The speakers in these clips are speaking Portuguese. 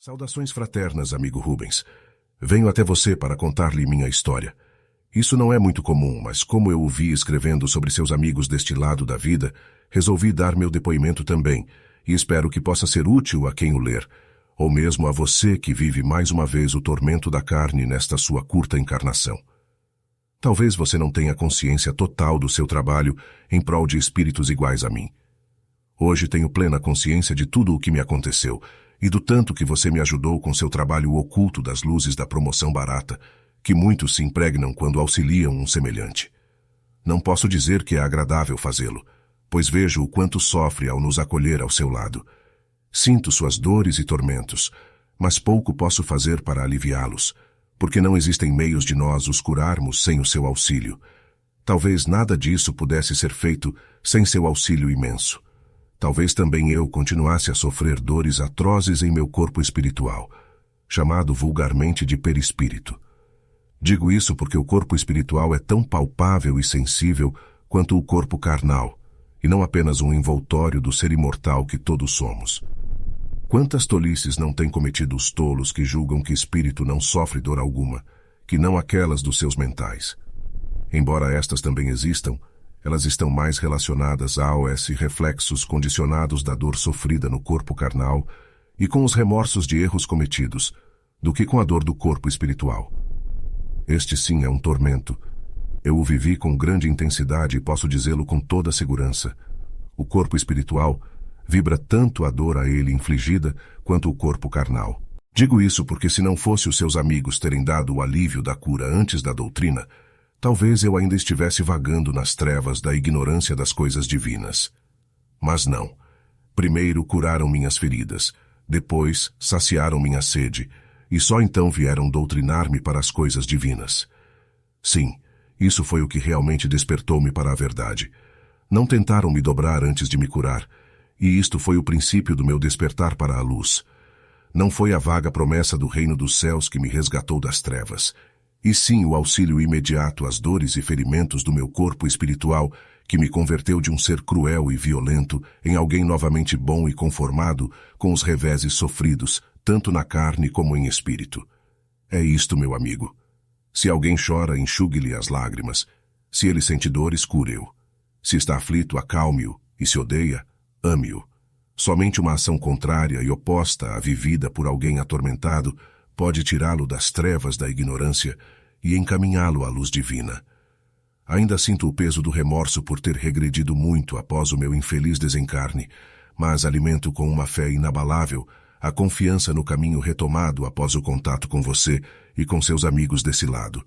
Saudações fraternas, amigo Rubens. Venho até você para contar-lhe minha história. Isso não é muito comum, mas como eu o vi escrevendo sobre seus amigos deste lado da vida, resolvi dar meu depoimento também, e espero que possa ser útil a quem o ler, ou mesmo a você que vive mais uma vez o tormento da carne nesta sua curta encarnação. Talvez você não tenha consciência total do seu trabalho em prol de espíritos iguais a mim. Hoje tenho plena consciência de tudo o que me aconteceu, e do tanto que você me ajudou com seu trabalho oculto das luzes da promoção barata, que muitos se impregnam quando auxiliam um semelhante. Não posso dizer que é agradável fazê-lo, pois vejo o quanto sofre ao nos acolher ao seu lado. Sinto suas dores e tormentos, mas pouco posso fazer para aliviá-los, porque não existem meios de nós os curarmos sem o seu auxílio. Talvez nada disso pudesse ser feito sem seu auxílio imenso. Talvez também eu continuasse a sofrer dores atrozes em meu corpo espiritual, chamado vulgarmente de perispírito. Digo isso porque o corpo espiritual é tão palpável e sensível quanto o corpo carnal, e não apenas um envoltório do ser imortal que todos somos. Quantas tolices não têm cometido os tolos que julgam que espírito não sofre dor alguma, que não aquelas dos seus mentais. Embora estas também existam, elas estão mais relacionadas aos reflexos condicionados da dor sofrida no corpo carnal e com os remorsos de erros cometidos, do que com a dor do corpo espiritual. Este sim é um tormento. Eu o vivi com grande intensidade e posso dizê-lo com toda segurança. O corpo espiritual vibra tanto a dor a ele infligida quanto o corpo carnal. Digo isso porque se não fosse os seus amigos terem dado o alívio da cura antes da doutrina, talvez eu ainda estivesse vagando nas trevas da ignorância das coisas divinas. Mas não. Primeiro curaram minhas feridas, depois saciaram minha sede, e só então vieram doutrinar-me para as coisas divinas. Sim, isso foi o que realmente despertou-me para a verdade. Não tentaram me dobrar antes de me curar, e isto foi o princípio do meu despertar para a luz. Não foi a vaga promessa do reino dos céus que me resgatou das trevas, e sim o auxílio imediato às dores e ferimentos do meu corpo espiritual que me converteu de um ser cruel e violento em alguém novamente bom e conformado com os reveses sofridos, tanto na carne como em espírito. É isto, meu amigo. Se alguém chora, enxugue-lhe as lágrimas. Se ele sente dores, cure-o. Se está aflito, acalme-o, e se odeia, ame-o. Somente uma ação contrária e oposta à vivida por alguém atormentado pode tirá-lo das trevas da ignorância e encaminhá-lo à luz divina. Ainda sinto o peso do remorso por ter regredido muito após o meu infeliz desencarne, mas alimento com uma fé inabalável a confiança no caminho retomado após o contato com você e com seus amigos desse lado.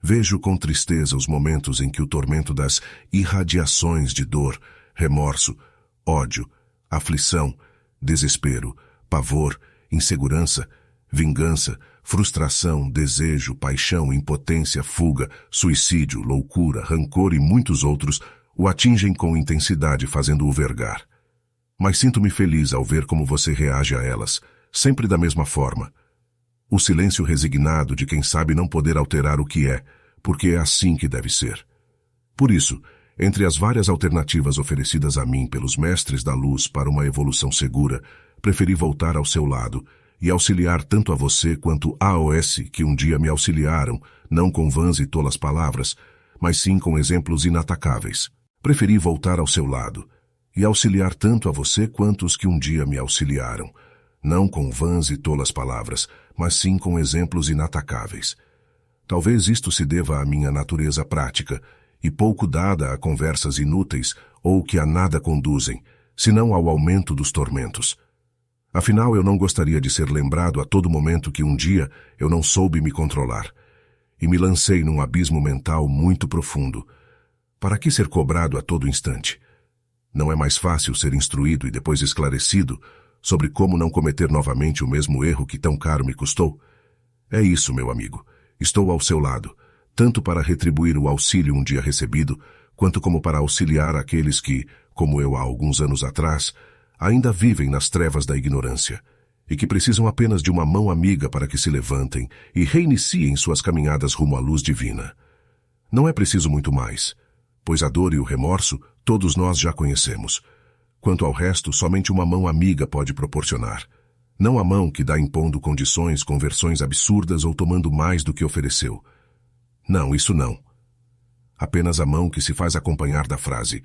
Vejo com tristeza os momentos em que o tormento das irradiações de dor, remorso, ódio, aflição, desespero, pavor, insegurança, vingança, frustração, desejo, paixão, impotência, fuga, suicídio, loucura, rancor e muitos outros o atingem com intensidade, fazendo-o vergar. Mas sinto-me feliz ao ver como você reage a elas, sempre da mesma forma. O silêncio resignado de quem sabe não poder alterar o que é, porque é assim que deve ser. Por isso, entre as várias alternativas oferecidas a mim pelos mestres da luz para uma evolução segura, preferi voltar ao seu lado e auxiliar tanto a você quanto aos que um dia me auxiliaram, não com vãs e tolas palavras, mas sim com exemplos inatacáveis. Preferi voltar ao seu lado e auxiliar tanto a você quanto os que um dia me auxiliaram, não com vãs e tolas palavras, mas sim com exemplos inatacáveis. Talvez isto se deva à minha natureza prática e pouco dada a conversas inúteis ou que a nada conduzem, senão ao aumento dos tormentos. Afinal, eu não gostaria de ser lembrado a todo momento que um dia eu não soube me controlar e me lancei num abismo mental muito profundo. Para que ser cobrado a todo instante? Não é mais fácil ser instruído e depois esclarecido sobre como não cometer novamente o mesmo erro que tão caro me custou? É isso, meu amigo. Estou ao seu lado, tanto para retribuir o auxílio um dia recebido, quanto como para auxiliar aqueles que, como eu há alguns anos atrás, ainda vivem nas trevas da ignorância e que precisam apenas de uma mão amiga para que se levantem e reiniciem suas caminhadas rumo à luz divina. Não é preciso muito mais, pois a dor e o remorso todos nós já conhecemos. Quanto ao resto, somente uma mão amiga pode proporcionar. Não a mão que dá impondo condições, conversões absurdas ou tomando mais do que ofereceu. Não, isso não. Apenas a mão que se faz acompanhar da frase: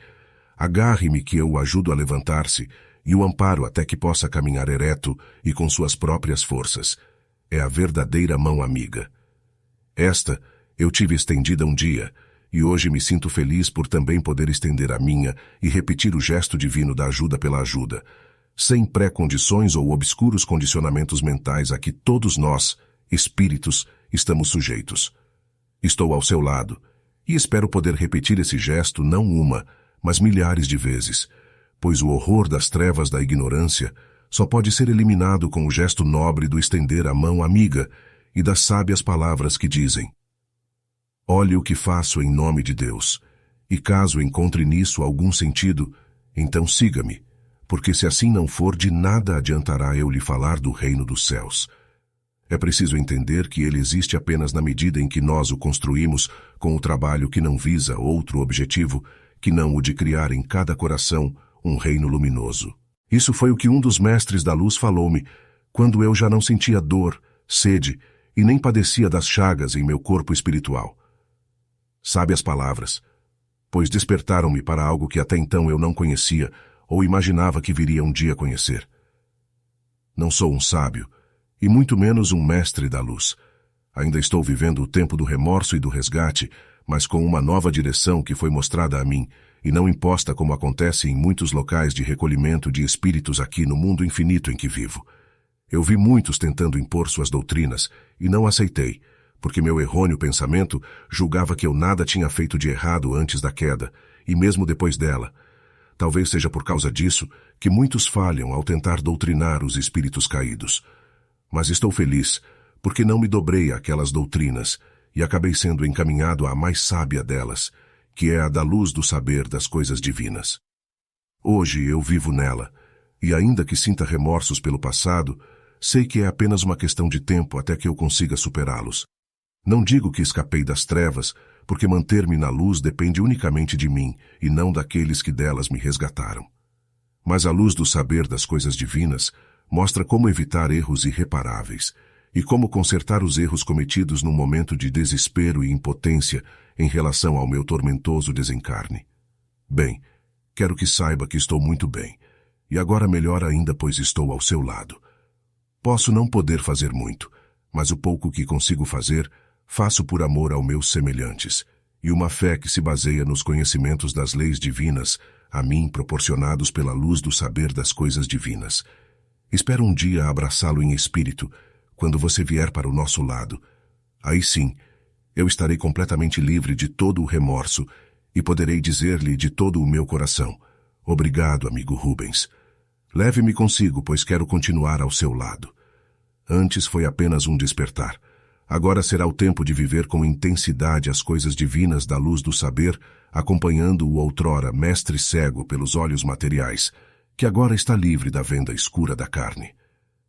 agarre-me que eu o ajudo a levantar-se e o amparo até que possa caminhar ereto e com suas próprias forças. É a verdadeira mão amiga. Esta eu tive estendida um dia, e hoje me sinto feliz por também poder estender a minha e repetir o gesto divino da ajuda pela ajuda, sem pré-condições ou obscuros condicionamentos mentais a que todos nós, espíritos, estamos sujeitos. Estou ao seu lado, e espero poder repetir esse gesto não uma, mas milhares de vezes, pois o horror das trevas da ignorância só pode ser eliminado com o gesto nobre do estender a mão amiga e das sábias palavras que dizem: olhe o que faço em nome de Deus, e caso encontre nisso algum sentido, então siga-me, porque se assim não for, de nada adiantará eu lhe falar do reino dos céus. É preciso entender que ele existe apenas na medida em que nós o construímos com o trabalho que não visa outro objetivo que não o de criar em cada coração um reino luminoso. Isso foi o que um dos mestres da luz falou-me, quando eu já não sentia dor, sede e nem padecia das chagas em meu corpo espiritual. Sábias palavras, pois despertaram-me para algo que até então eu não conhecia ou imaginava que viria um dia conhecer. Não sou um sábio, e muito menos um mestre da luz. Ainda estou vivendo o tempo do remorso e do resgate, mas com uma nova direção que foi mostrada a mim, e não imposta como acontece em muitos locais de recolhimento de espíritos aqui no mundo infinito em que vivo. Eu vi muitos tentando impor suas doutrinas, e não aceitei, porque meu errôneo pensamento julgava que eu nada tinha feito de errado antes da queda, e mesmo depois dela. Talvez seja por causa disso que muitos falham ao tentar doutrinar os espíritos caídos. Mas estou feliz, porque não me dobrei àquelas doutrinas, e acabei sendo encaminhado à mais sábia delas, que é a da luz do saber das coisas divinas. Hoje eu vivo nela, e ainda que sinta remorsos pelo passado, sei que é apenas uma questão de tempo até que eu consiga superá-los. Não digo que escapei das trevas, porque manter-me na luz depende unicamente de mim, e não daqueles que delas me resgataram. Mas a luz do saber das coisas divinas mostra como evitar erros irreparáveis, e como consertar os erros cometidos num momento de desespero e impotência em relação ao meu tormentoso desencarne. Bem, quero que saiba que estou muito bem, e agora melhor ainda, pois estou ao seu lado. Posso não poder fazer muito, mas o pouco que consigo fazer, faço por amor aos meus semelhantes, e uma fé que se baseia nos conhecimentos das leis divinas, a mim proporcionados pela luz do saber das coisas divinas. Espero um dia abraçá-lo em espírito, quando você vier para o nosso lado. Aí sim, eu estarei completamente livre de todo o remorso e poderei dizer-lhe de todo o meu coração: obrigado, amigo Rubens. Leve-me consigo, pois quero continuar ao seu lado. Antes foi apenas um despertar. Agora será o tempo de viver com intensidade as coisas divinas da luz do saber, acompanhando o outrora mestre cego pelos olhos materiais, que agora está livre da venda escura da carne.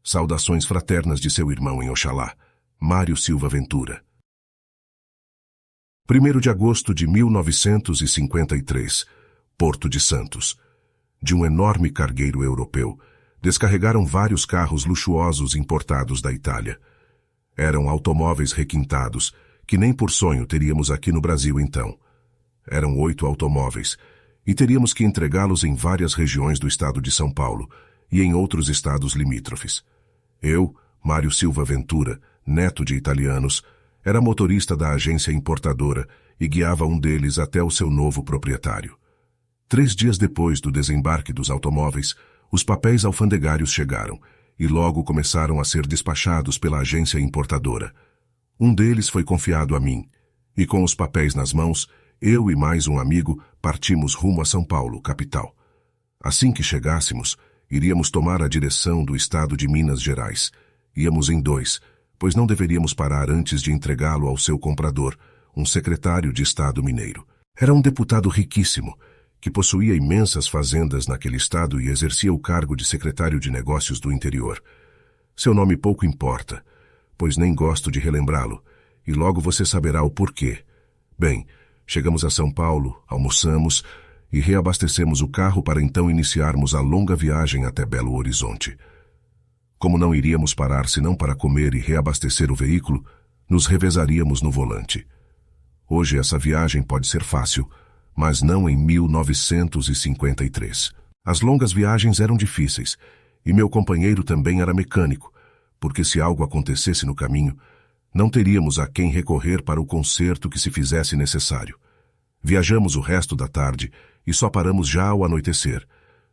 Saudações fraternas de seu irmão em Oxalá, Mário Silva Ventura. 1º de agosto de 1953, Porto de Santos. De um enorme cargueiro europeu, descarregaram vários carros luxuosos importados da Itália. Eram automóveis requintados, que nem por sonho teríamos aqui no Brasil então. Eram 8 automóveis, e teríamos que entregá-los em várias regiões do estado de São Paulo e em outros estados limítrofes. Eu, Mário Silva Ventura, neto de italianos, era motorista da agência importadora e guiava um deles até o seu novo proprietário. 3 dias depois do desembarque dos automóveis, os papéis alfandegários chegaram e logo começaram a ser despachados pela agência importadora. Um deles foi confiado a mim, e com os papéis nas mãos, eu e mais um amigo partimos rumo a São Paulo, capital. Assim que chegássemos, iríamos tomar a direção do estado de Minas Gerais. Íamos em 2, pois não deveríamos parar antes de entregá-lo ao seu comprador, um secretário de Estado mineiro. Era um deputado riquíssimo, que possuía imensas fazendas naquele estado e exercia o cargo de secretário de negócios do interior. Seu nome pouco importa, pois nem gosto de relembrá-lo, e logo você saberá o porquê. Bem, chegamos a São Paulo, almoçamos e reabastecemos o carro para então iniciarmos a longa viagem até Belo Horizonte. Como não iríamos parar senão para comer e reabastecer o veículo, nos revezaríamos no volante. Hoje essa viagem pode ser fácil, mas não em 1953. As longas viagens eram difíceis, e meu companheiro também era mecânico, porque se algo acontecesse no caminho, não teríamos a quem recorrer para o conserto que se fizesse necessário. Viajamos o resto da tarde e só paramos já ao anoitecer.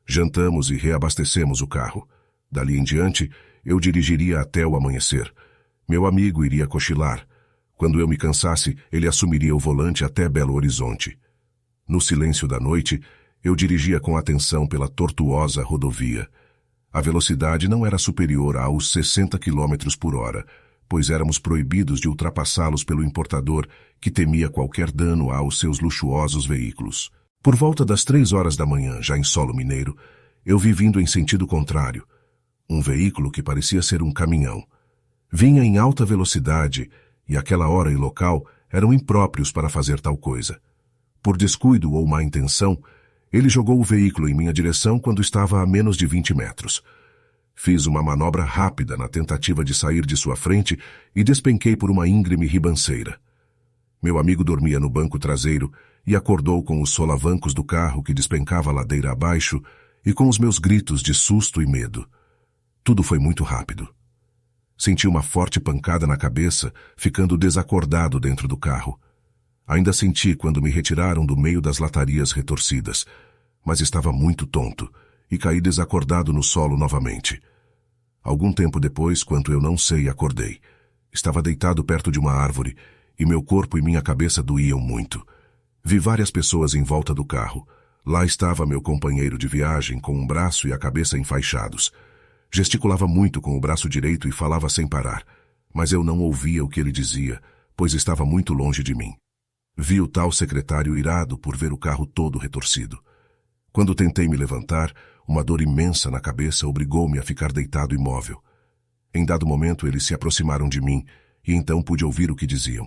Jantamos e reabastecemos o carro. Dali em diante, eu dirigiria até o amanhecer. Meu amigo iria cochilar. Quando eu me cansasse, ele assumiria o volante até Belo Horizonte. No silêncio da noite, eu dirigia com atenção pela tortuosa rodovia. A velocidade não era superior aos 60 km por hora, pois éramos proibidos de ultrapassá-los pelo importador, que temia qualquer dano aos seus luxuosos veículos. Por volta das 3 horas da manhã, já em solo mineiro, eu vi vindo em sentido contrário um veículo que parecia ser um caminhão. Vinha em alta velocidade e aquela hora e local eram impróprios para fazer tal coisa. Por descuido ou má intenção, ele jogou o veículo em minha direção quando estava a menos de 20 metros. Fiz uma manobra rápida na tentativa de sair de sua frente e despenquei por uma íngreme ribanceira. Meu amigo dormia no banco traseiro e acordou com os solavancos do carro que despencava a ladeira abaixo e com os meus gritos de susto e medo. Tudo foi muito rápido. Senti uma forte pancada na cabeça, ficando desacordado dentro do carro. Ainda senti quando me retiraram do meio das latarias retorcidas, mas estava muito tonto e caí desacordado no solo novamente. Algum tempo depois, quanto eu não sei, acordei. Estava deitado perto de uma árvore e meu corpo e minha cabeça doíam muito. Vi várias pessoas em volta do carro. Lá estava meu companheiro de viagem com um braço e a cabeça enfaixados. Gesticulava muito com o braço direito e falava sem parar, mas eu não ouvia o que ele dizia, pois estava muito longe de mim. Vi o tal secretário irado por ver o carro todo retorcido. Quando tentei me levantar, uma dor imensa na cabeça obrigou-me a ficar deitado imóvel. Em dado momento, eles se aproximaram de mim e então pude ouvir o que diziam.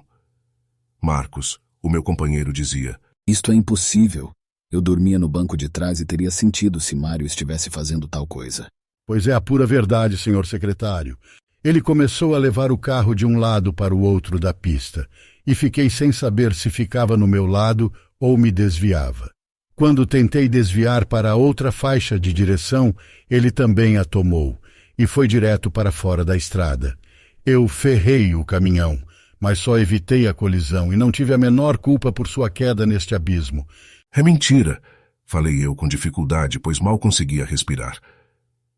Marcos, o meu companheiro, dizia: "Isto é impossível. Eu dormia no banco de trás e teria sentido se Mário estivesse fazendo tal coisa." Pois é a pura verdade, senhor secretário. Ele começou a levar o carro de um lado para o outro da pista, e fiquei sem saber se ficava no meu lado ou me desviava. Quando tentei desviar para a outra faixa de direção, ele também a tomou, e foi direto para fora da estrada. Eu ferrei o caminhão, mas só evitei a colisão e não tive a menor culpa por sua queda neste abismo. "É mentira", falei eu com dificuldade, pois mal conseguia respirar.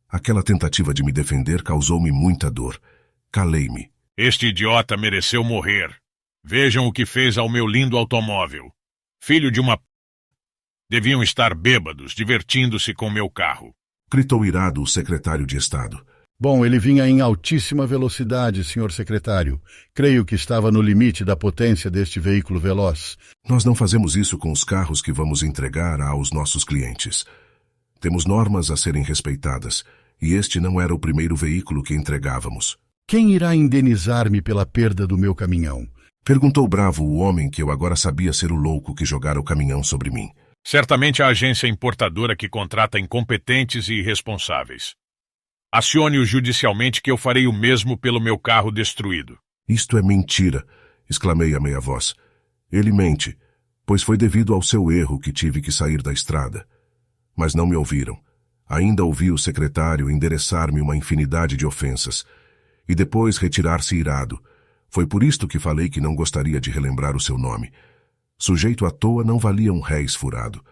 Aquela tentativa de me defender causou-me muita dor. Calei-me. "Este idiota mereceu morrer. Vejam o que fez ao meu lindo automóvel. Filho de uma... Deviam estar bêbados, divertindo-se com meu carro." Gritou irado o secretário de Estado. Bom, ele vinha em altíssima velocidade, senhor secretário. Creio que estava no limite da potência deste veículo veloz. Nós não fazemos isso com os carros que vamos entregar aos nossos clientes. Temos normas a serem respeitadas, e este não era o primeiro veículo que entregávamos. Quem irá indenizar-me pela perda do meu caminhão? Perguntou bravo o homem que eu agora sabia ser o louco que jogara o caminhão sobre mim. "Certamente a agência importadora que contrata incompetentes e irresponsáveis. Acione-o judicialmente que eu farei o mesmo pelo meu carro destruído." "Isto é mentira", exclamei a meia voz. "Ele mente, pois foi devido ao seu erro que tive que sair da estrada." Mas não me ouviram. Ainda ouvi o secretário endereçar-me uma infinidade de ofensas, e depois retirar-se irado. Foi por isto que falei que não gostaria de relembrar o seu nome. Sujeito à toa não valia um réis furado,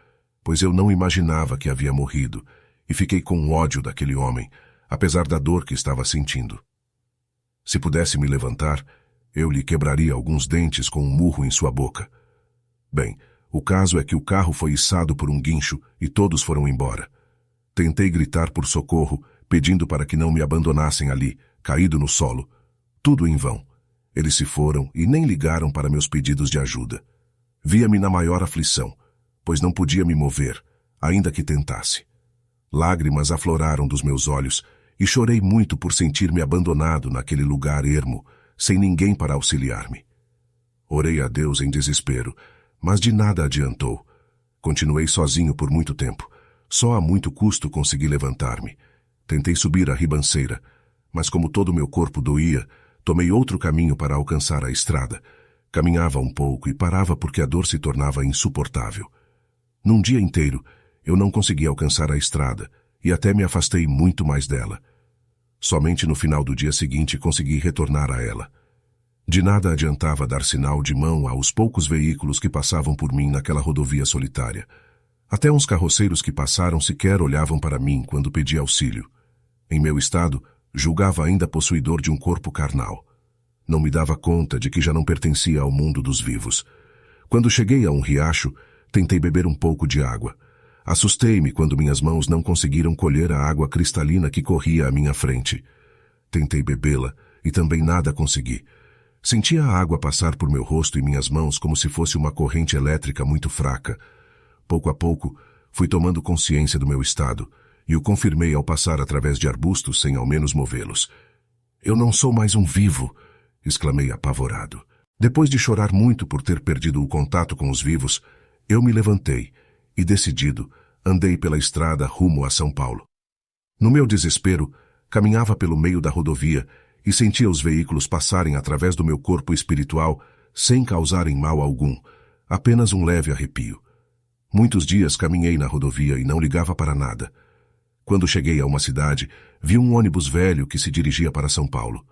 pois eu não imaginava que havia morrido, e fiquei com ódio daquele homem, apesar da dor que estava sentindo. Se pudesse me levantar, eu lhe quebraria alguns dentes com um murro em sua boca. Bem, o caso é que o carro foi içado por um guincho e todos foram embora. Tentei gritar por socorro, pedindo para que não me abandonassem ali, caído no solo. Tudo em vão. Eles se foram e nem ligaram para meus pedidos de ajuda. Via-me na maior aflição, pois não podia me mover, ainda que tentasse. Lágrimas afloraram dos meus olhos e chorei muito por sentir-me abandonado naquele lugar ermo, sem ninguém para auxiliar-me. Orei a Deus em desespero, mas de nada adiantou. Continuei sozinho por muito tempo. Só a muito custo consegui levantar-me. Tentei subir a ribanceira, Mas como todo o meu corpo doía, tomei outro caminho para alcançar a estrada. Caminhava um pouco e parava porque a dor se tornava insuportável. Num dia inteiro, eu não consegui alcançar a estrada e até me afastei muito mais dela. Somente no final do dia seguinte consegui retornar a ela. De nada adiantava dar sinal de mão aos poucos veículos que passavam por mim naquela rodovia solitária. Até uns carroceiros que passaram sequer olhavam para mim quando pedi auxílio. Em meu estado, julgava ainda possuidor de um corpo carnal. Não me dava conta de que já não pertencia ao mundo dos vivos. Quando cheguei a um riacho, tentei beber um pouco de água. Assustei-me quando minhas mãos não conseguiram colher a água cristalina que corria à minha frente. Tentei bebê-la e também nada consegui. Sentia a água passar por meu rosto e minhas mãos como se fosse uma corrente elétrica muito fraca. Pouco a pouco, fui tomando consciência do meu estado e o confirmei ao passar através de arbustos sem ao menos movê-los. Eu não sou mais um vivo, exclamei apavorado. Depois de chorar muito por ter perdido o contato com os vivos, eu me levantei e, decidido, andei pela estrada rumo a São Paulo. No meu desespero, caminhava pelo meio da rodovia e sentia os veículos passarem através do meu corpo espiritual sem causarem mal algum, apenas um leve arrepio. Muitos dias caminhei na rodovia e não ligava para nada. Quando cheguei a uma cidade, vi um ônibus velho que se dirigia para São Paulo.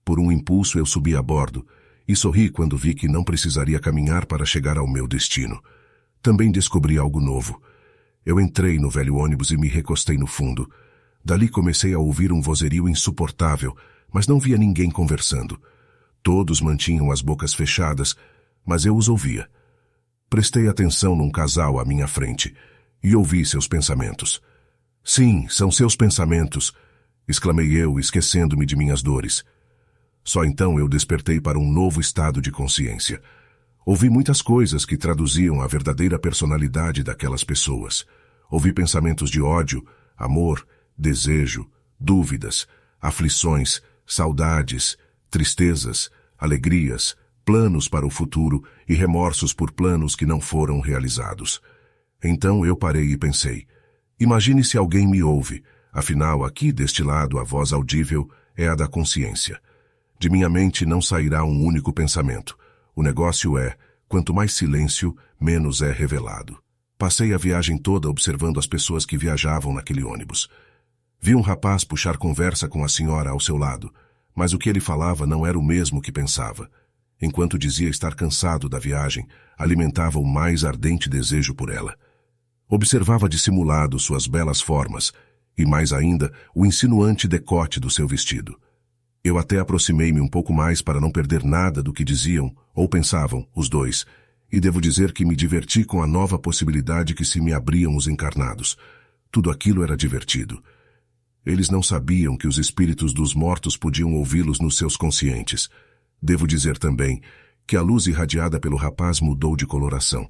Por um impulso eu subi a bordo e sorri quando vi que não precisaria caminhar para chegar ao meu destino. Também descobri algo novo. Eu entrei no velho ônibus e me recostei no fundo. Dali comecei a ouvir um vozerio insuportável, mas não via ninguém conversando. Todos mantinham as bocas fechadas, mas eu os ouvia. Prestei atenção num casal à minha frente e ouvi seus pensamentos. Sim, são seus pensamentos, exclamei eu, esquecendo-me de minhas dores. Só então eu despertei para um novo estado de consciência. Ouvi muitas coisas que traduziam a verdadeira personalidade daquelas pessoas. Ouvi pensamentos de ódio, amor, desejo, dúvidas, aflições, saudades, tristezas, alegrias, planos para o futuro e remorsos por planos que não foram realizados. Então eu parei e pensei, imagine se alguém me ouve, afinal aqui deste lado a voz audível é a da consciência. De minha mente não sairá um único pensamento. O negócio é, quanto mais silêncio, menos é revelado. Passei a viagem toda observando as pessoas que viajavam naquele ônibus. Vi um rapaz puxar conversa com a senhora ao seu lado, mas o que ele falava não era o mesmo que pensava. Enquanto dizia estar cansado da viagem, alimentava o mais ardente desejo por ela. Observava dissimulado suas belas formas e, mais ainda, o insinuante decote do seu vestido. Eu até aproximei-me um pouco mais para não perder nada do que diziam ou pensavam os dois, e devo dizer que me diverti com a nova possibilidade que se me abriam os encarnados. Tudo aquilo era divertido. Eles não sabiam que os espíritos dos mortos podiam ouvi-los nos seus conscientes. Devo dizer também que a luz irradiada pelo rapaz mudou de coloração.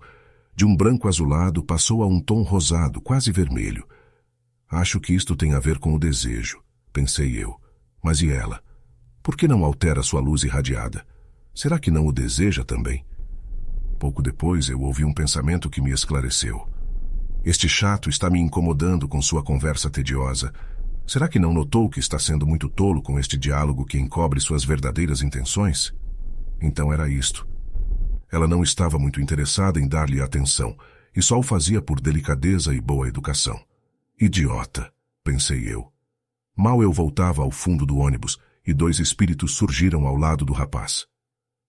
De um branco azulado passou a um tom rosado, quase vermelho. Acho que isto tem a ver com o desejo, pensei eu. Mas e ela? Por que não altera sua luz irradiada? Será que não o deseja também? Pouco depois eu ouvi um pensamento que me esclareceu. Este chato está me incomodando com sua conversa tediosa. Será que não notou que está sendo muito tolo com este diálogo que encobre suas verdadeiras intenções? Então era isto. Ela não estava muito interessada em dar-lhe atenção, e só o fazia por delicadeza e boa educação. Idiota, pensei eu. Mal eu voltava ao fundo do ônibus, e dois espíritos surgiram ao lado do rapaz.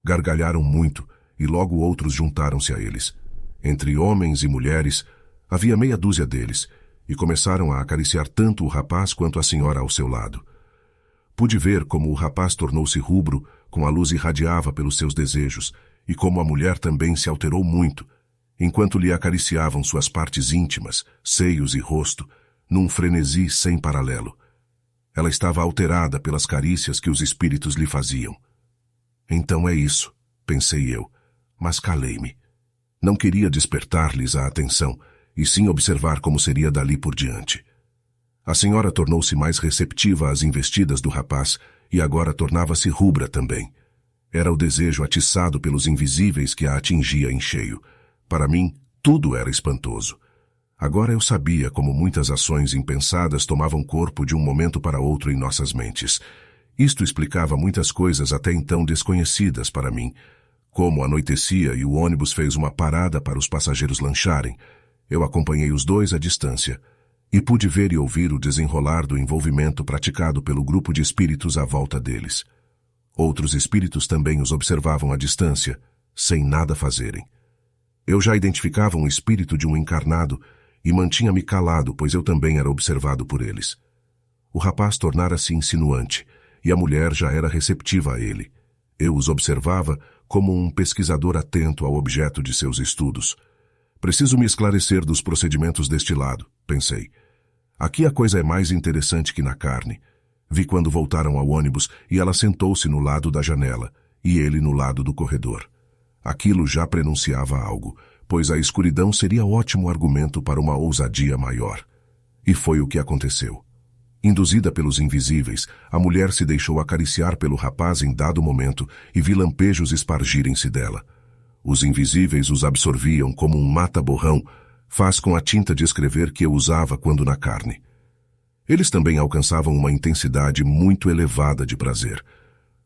Gargalharam muito, e logo outros juntaram-se a eles. Entre homens e mulheres, havia meia dúzia deles, e começaram a acariciar tanto o rapaz quanto a senhora ao seu lado. Pude ver como o rapaz tornou-se rubro, com a luz irradiava pelos seus desejos, e como a mulher também se alterou muito, enquanto lhe acariciavam suas partes íntimas, seios e rosto, num frenesi sem paralelo. Ela estava alterada pelas carícias que os espíritos lhe faziam. Então é isso, pensei eu, mas calei-me. Não queria despertar-lhes a atenção, e sim observar como seria dali por diante. A senhora tornou-se mais receptiva às investidas do rapaz e agora tornava-se rubra também. Era o desejo atiçado pelos invisíveis que a atingia em cheio. Para mim, tudo era espantoso. Agora eu sabia como muitas ações impensadas tomavam corpo de um momento para outro em nossas mentes. Isto explicava muitas coisas até então desconhecidas para mim. Como anoitecia e o ônibus fez uma parada para os passageiros lancharem, eu acompanhei os dois à distância e pude ver e ouvir o desenrolar do envolvimento praticado pelo grupo de espíritos à volta deles. Outros espíritos também os observavam à distância, sem nada fazerem. Eu já identificava um espírito de um encarnado e mantinha-me calado, pois eu também era observado por eles. O rapaz tornara-se insinuante, e a mulher já era receptiva a ele. Eu os observava como um pesquisador atento ao objeto de seus estudos. Preciso me esclarecer dos procedimentos deste lado, pensei. Aqui a coisa é mais interessante que na carne. Vi quando voltaram ao ônibus e ela sentou-se no lado da janela, e ele no lado do corredor. Aquilo já prenunciava algo, pois a escuridão seria ótimo argumento para uma ousadia maior. E foi o que aconteceu. Induzida pelos invisíveis, a mulher se deixou acariciar pelo rapaz em dado momento e vi lampejos espargirem-se dela. Os invisíveis os absorviam como um mata-borrão faz com a tinta de escrever que eu usava quando na carne. Eles também alcançavam uma intensidade muito elevada de prazer.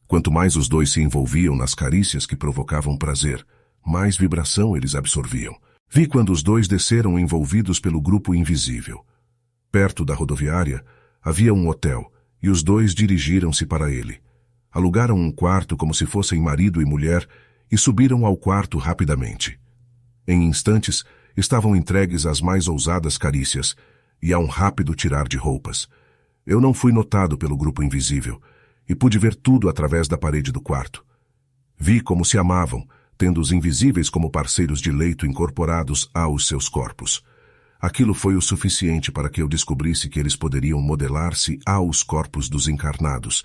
Quanto mais os dois se envolviam nas carícias que provocavam prazer, mais vibração eles absorviam. Vi quando os dois desceram envolvidos pelo grupo invisível. Perto da rodoviária, havia um hotel, e os dois dirigiram-se para ele. Alugaram um quarto como se fossem marido e mulher e subiram ao quarto rapidamente. Em instantes, estavam entregues às mais ousadas carícias e a um rápido tirar de roupas. Eu não fui notado pelo grupo invisível e pude ver tudo através da parede do quarto. Vi como se amavam, tendo os invisíveis como parceiros de leito incorporados aos seus corpos. Aquilo foi o suficiente para que eu descobrisse que eles poderiam modelar-se aos corpos dos encarnados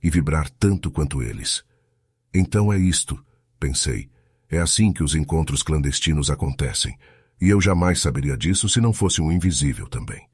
e vibrar tanto quanto eles. Então é isto, pensei. É assim que os encontros clandestinos acontecem, e eu jamais saberia disso se não fosse um invisível também.